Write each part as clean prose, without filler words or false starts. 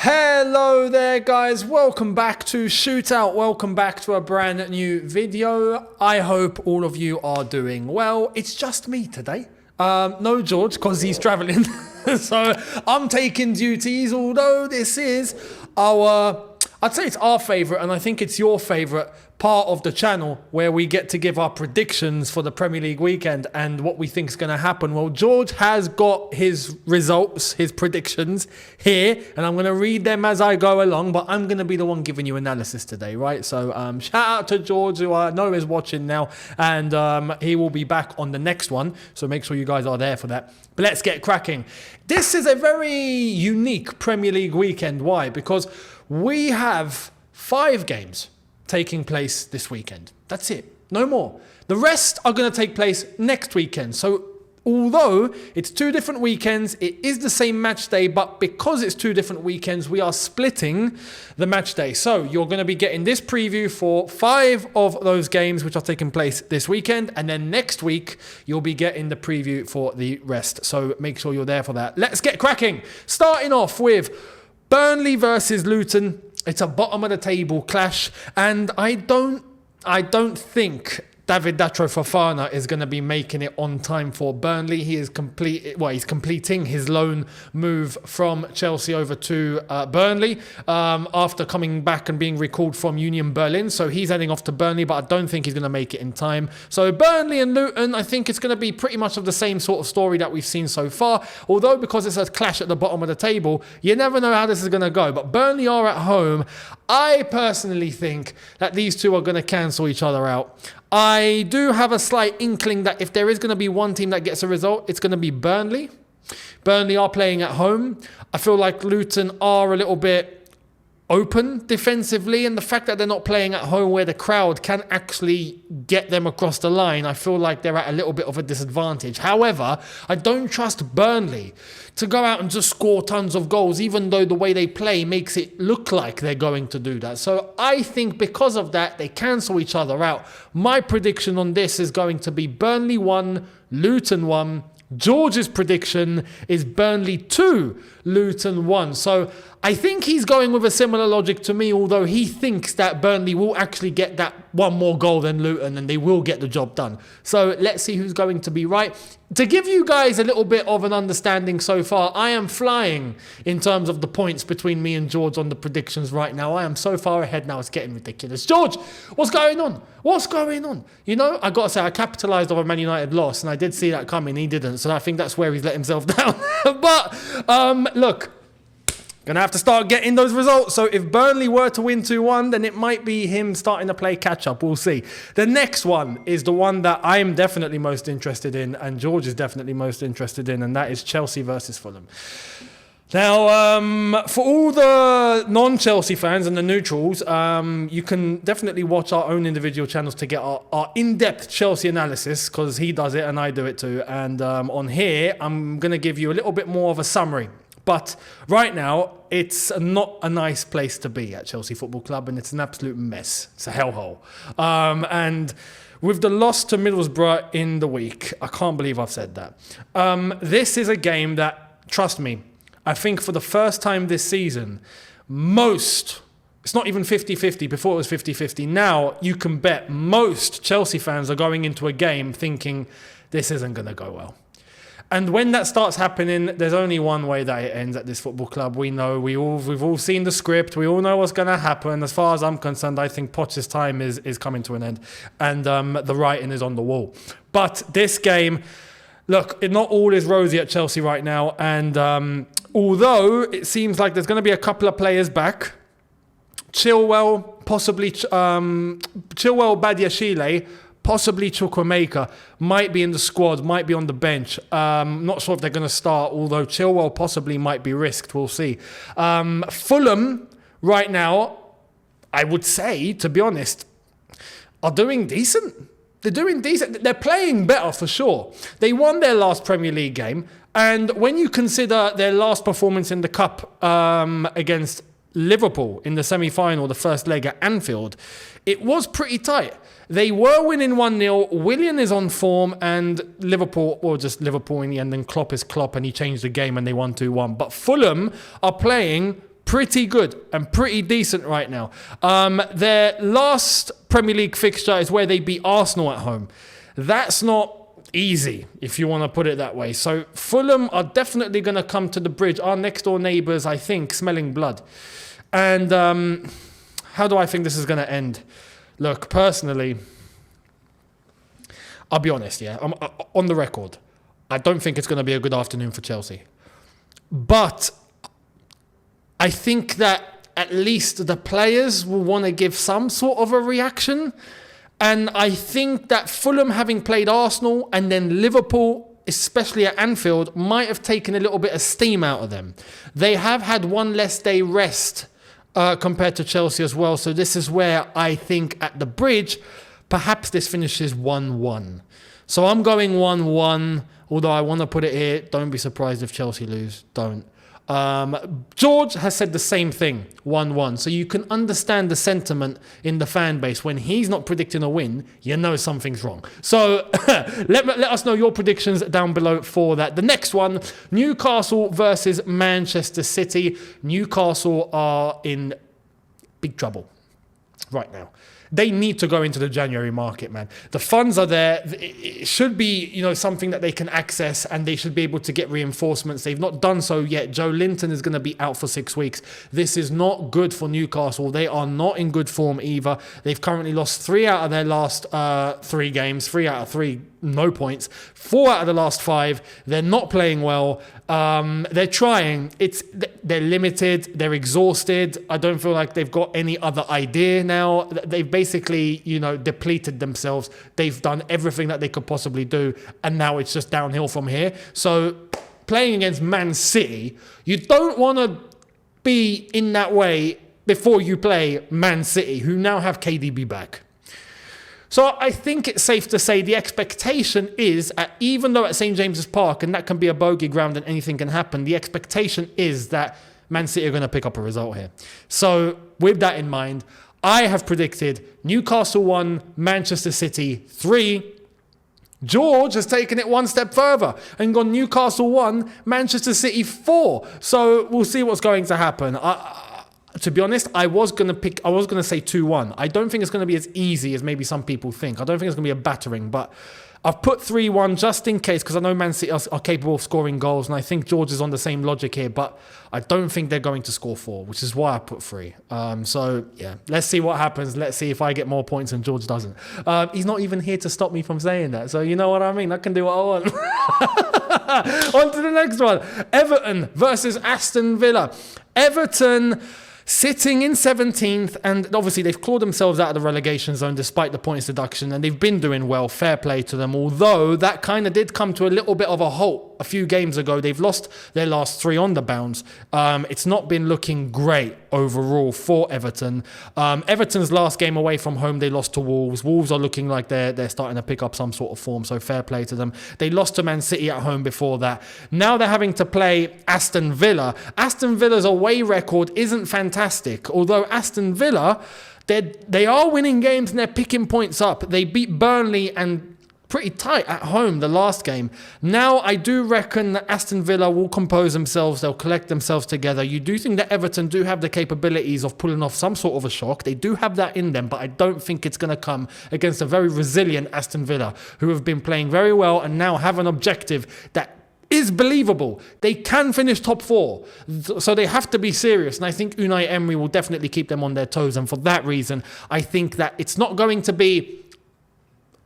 Hello there guys, welcome back to ShootOut, welcome back to a brand new video. I hope all of you are doing well. It's just me today. No George, because he's traveling. So I'm taking duties, although this is I'd say it's our favourite, and I think it's your favourite part of the channel where we get to give our predictions for the Premier League weekend and what we think is going to happen. Well, George has got his results, his predictions here, and I'm going to read them as I go along, but I'm going to be the one giving you analysis today, right? So shout out to George, who I know is watching now, and he will be back on the next one, so make sure you guys are there for that. But let's get cracking. This is a very unique Premier League weekend. Why? Because we have 5 games taking place this weekend. That's it. No more. The rest are going to take place next weekend. So although it's 2 different weekends, it is the same match day, but because it's 2 different weekends, we are splitting the match day. So you're going to be getting this preview for 5 of those games which are taking place this weekend, and then next week you'll be getting the preview for the rest. So make sure you're there for that. Let's get cracking. Starting off with Burnley versus Luton. It's a bottom of the table clash, and I don't think David Datro Fofana is going to be making it on time for Burnley. He's completing his loan move from Chelsea over to Burnley after coming back and being recalled from Union Berlin. So he's heading off to Burnley, but I don't think he's going to make it in time. So Burnley and Luton, I think it's going to be pretty much of the same sort of story that we've seen so far. Although because it's a clash at the bottom of the table, you never know how this is going to go. But Burnley are at home. I personally think that these two are going to cancel each other out. I do have a slight inkling that if there is going to be one team that gets a result, it's going to be Burnley. Burnley are playing at home. I feel like Luton are a little bit open defensively, and the fact that they're not playing at home where the crowd can actually get them across the line, I feel like they're at a little bit of a disadvantage. However, I don't trust Burnley to go out and just score tons of goals, even though the way they play makes it look like they're going to do that. So I think because of that, they cancel each other out. My prediction on this is going to be Burnley 1, Luton 1. George's prediction is Burnley 2, Luton 1. So I think he's going with a similar logic to me, although he thinks that Burnley will actually get that one more goal than Luton and they will get the job done. So let's see who's going to be right. To give you guys a little bit of an understanding so far, I am flying in terms of the points between me and George on the predictions right now. I am so far ahead now, it's getting ridiculous. George, what's going on? What's going on? You know, I got to say, I capitalised on a Man United loss, and I did see that coming. He didn't, so I think that's where he's let himself down. But, look, going to have to start getting those results. So if Burnley were to win 2-1, then it might be him starting to play catch-up. We'll see. The next one is the one that I'm definitely most interested in, and George is definitely most interested in, and that is Chelsea versus Fulham. Now, for all the non-Chelsea fans and the neutrals, you can definitely watch our own individual channels to get our in-depth Chelsea analysis, because he does it and I do it too. And on here, I'm going to give you a little bit more of a summary. But right now, it's not a nice place to be at Chelsea Football Club, and it's an absolute mess. It's a hellhole. And with the loss to Middlesbrough in the week, I can't believe I've said that. This is a game that, trust me, I think for the first time this season, it's not even 50-50, before it was 50-50. Now you can bet most Chelsea fans are going into a game thinking this isn't going to go well. And when that starts happening, there's only one way that it ends at this football club. We know, we've all seen the script. We all know what's going to happen. As far as I'm concerned, I think Poch's time is coming to an end. And the writing is on the wall. But this game, look, not all is rosy at Chelsea right now. And although it seems like there's going to be a couple of players back, Chilwell, possibly Chilwell, Badiashile, possibly Chukwuemeka might be in the squad, might be on the bench. Not sure if they're going to start, although Chilwell possibly might be risked. We'll see. Fulham, right now, I would say, to be honest, are doing decent. They're doing decent. They're playing better for sure. They won their last Premier League game. And when you consider their last performance in the Cup against Liverpool in the semi-final, the first leg at Anfield, it was pretty tight. They were winning 1-0. Willian is on form, and Liverpool, well, just Liverpool in the end, and Klopp is Klopp, and he changed the game and they won 2-1. But Fulham are playing pretty good and pretty decent right now. Their last Premier League fixture is where they beat Arsenal at home. That's not easy, if you want to put it that way. So Fulham are definitely going to come to the Bridge. Our next door neighbours, I think, smelling blood. And how do I think this is going to end? Look, personally, I'll be honest, yeah. I'm on the record. I don't think it's going to be a good afternoon for Chelsea. But I think that at least the players will want to give some sort of a reaction. And I think that Fulham, having played Arsenal and then Liverpool, especially at Anfield, might have taken a little bit of steam out of them. They have had one less day rest compared to Chelsea as well. So this is where I think at the Bridge, perhaps this finishes 1-1. So I'm going 1-1, although I want to put it here. Don't be surprised if Chelsea lose. Don't. George has said the same thing, 1-1. So you can understand the sentiment in the fan base. When he's not predicting a win, you know something's wrong. So let us know your predictions down below for that. The next one, Newcastle versus Manchester City. Newcastle are in big trouble right now. They need to go into the January market, man. The funds are there. It should be, something that they can access, and they should be able to get reinforcements. They've not done so yet. Joe Linton is going to be out for 6 weeks. This is not good for Newcastle. They are not in good form either. They've currently lost 3 out of their last 3 games. 3 out of 3, no points. 4 out of the last 5. They're not playing well. They're trying. They're limited. They're exhausted. I don't feel like they've got any other idea now. They've basically, depleted themselves. They've done everything that they could possibly do, and now it's just downhill from here. So playing against Man City, you don't want to be in that way before you play Man City, who now have KDB back. So I think it's safe to say the expectation is, even though at St. James's Park, and that can be a bogey ground and anything can happen, the expectation is that Man City are going to pick up a result here. So with that in mind, I have predicted Newcastle 1, Manchester City 3. George has taken it one step further and gone Newcastle 1, Manchester City 4. So we'll see what's going to happen. To be honest, I was going to say 2-1. I don't think it's going to be as easy as maybe some people think. I don't think it's going to be a battering, but I've put 3-1 just in case, because I know Man City are capable of scoring goals, and I think George is on the same logic here, but I don't think they're going to score 4, which is why I put 3. So, yeah, let's see what happens. Let's see if I get more points and George doesn't. He's not even here to stop me from saying that, so you know what I mean? I can do what I want. On to the next one. Everton versus Aston Villa. Everton sitting in 17th, and obviously they've clawed themselves out of the relegation zone despite the points deduction, and they've been doing well. Fair play to them, although that kind of did come to a little bit of a halt a few games ago. They've lost their last 3 on the bounce. It's not been looking great overall for Everton. Everton's last game away from home, they lost to Wolves. Wolves are looking like they're starting to pick up some sort of form, so fair play to them. They lost to Man City at home before that. Now they're having to play Aston Villa. Aston Villa's away record isn't fantastic, although Aston Villa, they are winning games and they're picking points up. They beat Burnley and pretty tight at home the last game. Now I do reckon that Aston Villa will compose themselves. They'll collect themselves together. You do think that Everton do have the capabilities of pulling off some sort of a shock. They do have that in them, but I don't think it's going to come against a very resilient Aston Villa, who have been playing very well and now have an objective that is believable. They can finish top 4, so they have to be serious, and I think Unai Emery will definitely keep them on their toes, and for that reason I think that it's not going to be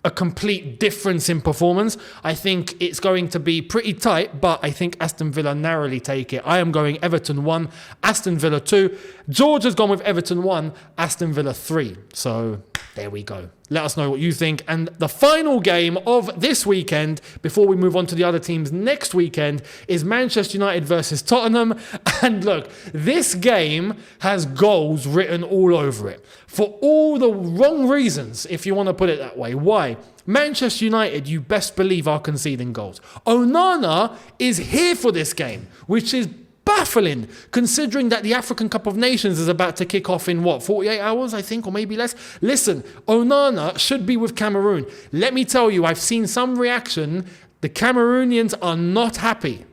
a complete difference in performance. I think it's going to be pretty tight, but I think Aston Villa narrowly take it. I am going Everton 1, Aston Villa 2. George has gone with Everton 1, Aston Villa 3. So there we go. Let us know what you think. And the final game of this weekend, before we move on to the other teams next weekend, is Manchester United versus Tottenham. And look, this game has goals written all over it, for all the wrong reasons, if you want to put it that way. Why? Manchester United, you best believe, are conceding goals. Onana is here for this game, which is baffling, considering that the African Cup of Nations is about to kick off in 48 hours, I think, or maybe less. Listen, Onana should be with Cameroon. Let me tell you, I've seen some reaction. The Cameroonians are not happy.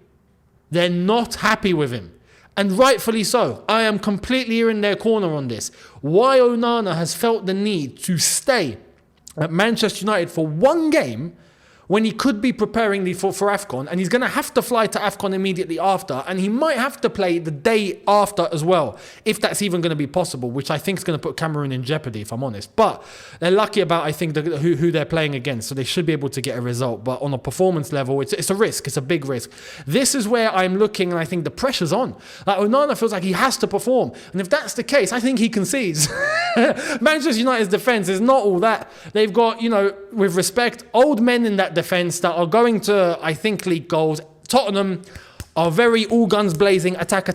They're not happy with him. And rightfully so. I am completely in their corner on this. Why Onana has felt the need to stay at Manchester United for one game when he could be preparing for AFCON, and he's going to have to fly to AFCON immediately after, and he might have to play the day after as well, if that's even going to be possible, which I think is going to put Cameroon in jeopardy, if I'm honest. But they're lucky about, I think, who they're playing against, so they should be able to get a result. But on a performance level, it's a risk. It's a big risk. This is where I'm looking, and I think the pressure's on. Like, Onana feels like he has to perform, and if that's the case, I think he concedes. Manchester United's defence is not all that. They've got, with respect, old men in that defence that are going to, I think, leak goals. Tottenham are very all guns blazing, attack.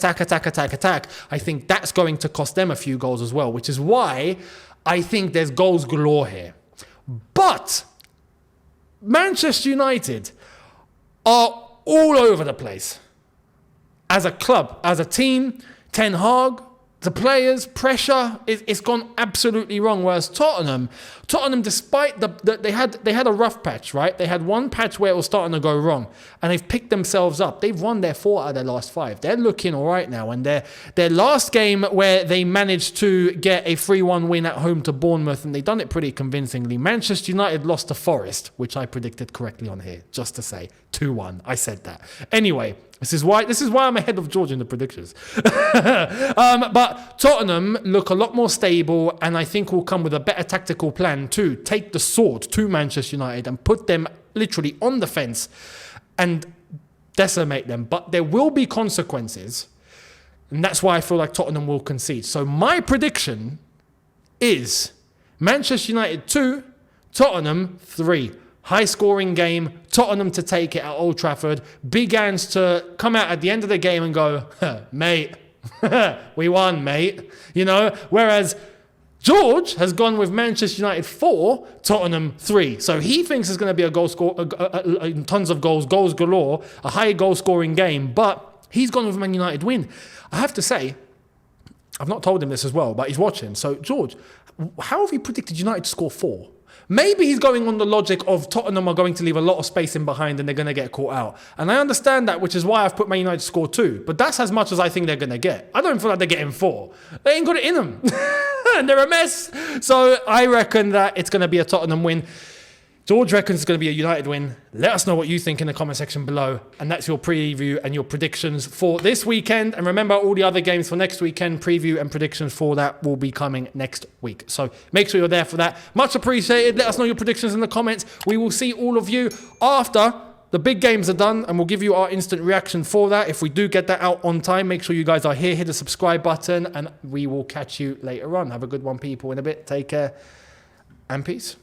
I think that's going to cost them a few goals as well, which is why I think there's goals galore here. But Manchester United are all over the place. As a club, as a team, Ten Hag, the players, pressure, it's gone absolutely wrong. Whereas Tottenham, despite they had a rough patch, right? They had one patch where it was starting to go wrong, and they've picked themselves up. They've won their 4 out of their last 5. They're looking all right now. And their last game where they managed to get a 3-1 win at home to Bournemouth, and they've done it pretty convincingly. Manchester United lost to Forest, which I predicted correctly on here, just to say 2-1. I said that. Anyway. This is why I'm ahead of George in the predictions. But Tottenham look a lot more stable, and I think will come with a better tactical plan to take the sword to Manchester United and put them literally on the fence and decimate them. But there will be consequences, and that's why I feel like Tottenham will concede. So my prediction is Manchester United 2, Tottenham 3. High-scoring game, Tottenham to take it at Old Trafford, Big Ans to come out at the end of the game and go, mate, we won, mate. Whereas George has gone with Manchester United 4, Tottenham 3. So he thinks it's going to be a goal score, tons of goals galore, a high goal-scoring game, but he's gone with Man United win. I have to say, I've not told him this as well, but he's watching. So, George, how have you predicted United to score 4? Maybe he's going on the logic of Tottenham are going to leave a lot of space in behind and they're going to get caught out. And I understand that, which is why I've put Man United to score 2. But that's as much as I think they're going to get. I don't feel like they're getting 4. They ain't got it in them. And they're a mess. So I reckon that it's going to be a Tottenham win. George reckons it's going to be a United win. Let us know what you think in the comment section below. And that's your preview and your predictions for this weekend. And remember, all the other games for next weekend, preview and predictions for that will be coming next week. So make sure you're there for that. Much appreciated. Let us know your predictions in the comments. We will see all of you after the big games are done, and we'll give you our instant reaction for that. If we do get that out on time, make sure you guys are here. Hit the subscribe button, and we will catch you later on. Have a good one, people, in a bit. Take care and peace.